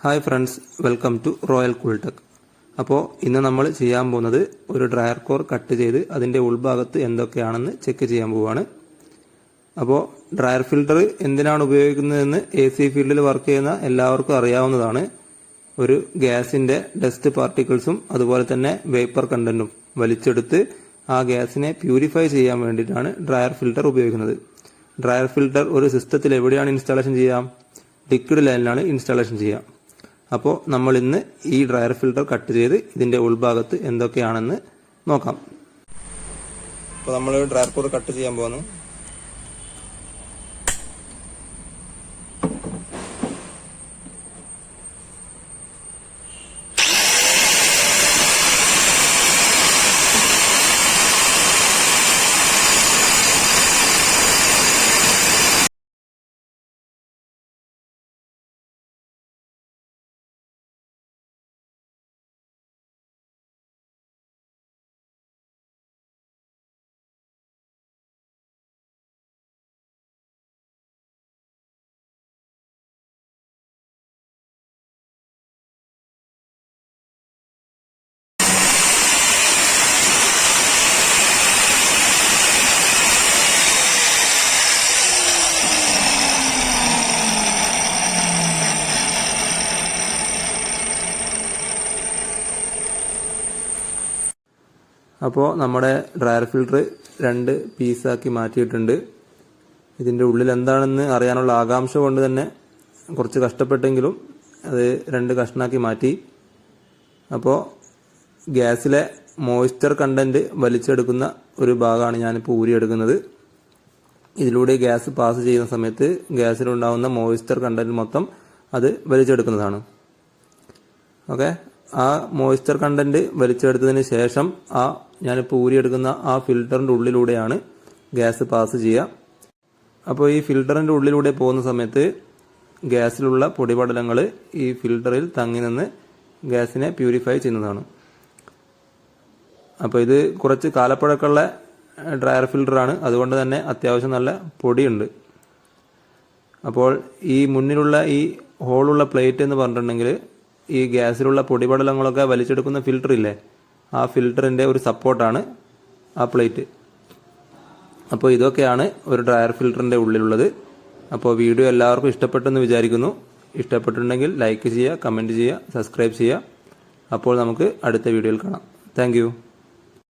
Hi friends, welcome to royal cool tech. അപ്പോൾ ഇന്ന് നമ്മൾ ചെയ്യാൻ പോകുന്നത് ഒരു ഡ്രയർ കോർ കട്ട് ചെയ്ത് അതിൻ്റെ ഉൾഭാഗത്ത് എന്തൊക്കെയാണെന്ന് ചെക്ക് ചെയ്യാൻ പോവുകയാണ്. അപ്പോൾ ഡ്രയർ ഫിൽട്ടർ എന്തിനാണ് ഉപയോഗിക്കുന്നതെന്ന് AC ഫീൽഡിൽ വർക്ക് ചെയ്യുന്ന എല്ലാവർക്കും അറിയാവുന്നതാണ്. ഒരു ഗ്യാസിൻ്റെ ഡസ്റ്റ് പാർട്ടിക്കിൾസും അതുപോലെ തന്നെ വേപ്പർ കണ്ടന്റും വലിച്ചെടുത്ത് ആ ഗ്യാസിനെ പ്യൂരിഫൈ ചെയ്യാൻ വേണ്ടിയിട്ടാണ് ഡ്രയർ ഫിൽട്ടർ ഉപയോഗിക്കുന്നത്. ഡ്രയർ ഫിൽട്ടർ ഒരു സിസ്റ്റത്തിൽ എവിടെയാണ് ഇൻസ്റ്റാളേഷൻ ചെയ്യാം? ലിക്വിഡ് ലൈനിലാണ് ഇൻസ്റ്റാളേഷൻ ചെയ്യാം. അപ്പോൾ നമ്മൾ ഇന്ന് ഈ ഡ്രയർ ഫിൽട്ടർ കട്ട് ചെയ്ത് ഇതിൻ്റെ ഉൾഭാഗത്ത് എന്തൊക്കെയാണെന്ന് നോക്കാം. അപ്പോൾ നമ്മൾ ഡ്രയർ കോർ കട്ട് ചെയ്യാൻ പോകുന്നു. അപ്പോൾ നമ്മുടെ ഡ്രയർ ഫിൽട്ടർ 2 പീസാക്കി മാറ്റിയിട്ടുണ്ട്. ഇതിൻ്റെ ഉള്ളിൽ എന്താണെന്ന് അറിയാനുള്ള ആകാംക്ഷ കൊണ്ട് തന്നെ കുറച്ച് കഷ്ടപ്പെട്ടെങ്കിലും അത് 2 കഷ്ണാക്കി മാറ്റി. അപ്പോൾ ഗ്യാസിലെ മോയ്സ്ചർ കണ്ടന്റ് വലിച്ചെടുക്കുന്ന ഒരു ഭാഗമാണ് ഞാനിപ്പോൾ ഊരിയെടുക്കുന്നത്. ഇതിലൂടെ ഗ്യാസ് പാസ് ചെയ്യുന്ന സമയത്ത് ഗ്യാസിലുണ്ടാകുന്ന മോയ്സ്ചർ കണ്ടന്റ് മൊത്തം അത് വലിച്ചെടുക്കുന്നതാണ്. ഓക്കെ, ആ മോയ്സ്ചർ കണ്ടന്റ് വലിച്ചെടുത്തതിന് ശേഷം ഞാനിപ്പോൾ ഊരിയെടുക്കുന്ന ആ ഫിൽറ്ററിൻ്റെ ഉള്ളിലൂടെയാണ് ഗ്യാസ് പാസ് ചെയ്യുക. അപ്പോൾ ഈ ഫിൽറ്ററിൻ്റെ ഉള്ളിലൂടെ പോകുന്ന സമയത്ത് ഗ്യാസിലുള്ള പൊടിപടലങ്ങൾ ഈ ഫിൽറ്ററിൽ തങ്ങി നിന്ന് ഗ്യാസിനെ പ്യൂരിഫൈ ചെയ്യുന്നതാണ്. അപ്പോൾ ഇത് കുറച്ച് കാലപ്പഴക്കമുള്ള ഡ്രയർ ഫിൽറ്ററാണ്, അതുകൊണ്ട് തന്നെ അത്യാവശ്യം നല്ല പൊടിയുണ്ട്. അപ്പോൾ ഈ മുന്നിലുള്ള ഈ ഹോളുള്ള പ്ലേറ്റ് എന്ന് പറഞ്ഞിട്ടുണ്ടെങ്കിൽ ഈ ഗ്യാസിലുള്ള പൊടിപടലങ്ങളൊക്കെ വലിച്ചെടുക്കുന്ന ഫിൽറ്റർ ഇല്ലേ, ആ ഫിൽറ്ററിൻ്റെ ഒരു സപ്പോർട്ടാണ് ആ പ്ലേറ്റ്. അപ്പോൾ ഇതൊക്കെയാണ് ഒരു ഡ്രയർ ഫിൽറ്ററിൻ്റെ ഉള്ളിലുള്ളത്. അപ്പോൾ വീഡിയോ എല്ലാവർക്കും ഇഷ്ടപ്പെട്ടെന്ന് വിചാരിക്കുന്നു. ഇഷ്ടപ്പെട്ടിട്ടുണ്ടെങ്കിൽ ലൈക്ക് ചെയ്യുക, കമൻറ്റ് ചെയ്യുക, സബ്സ്ക്രൈബ് ചെയ്യുക. അപ്പോൾ നമുക്ക് അടുത്ത വീഡിയോയിൽ കാണാം. താങ്ക്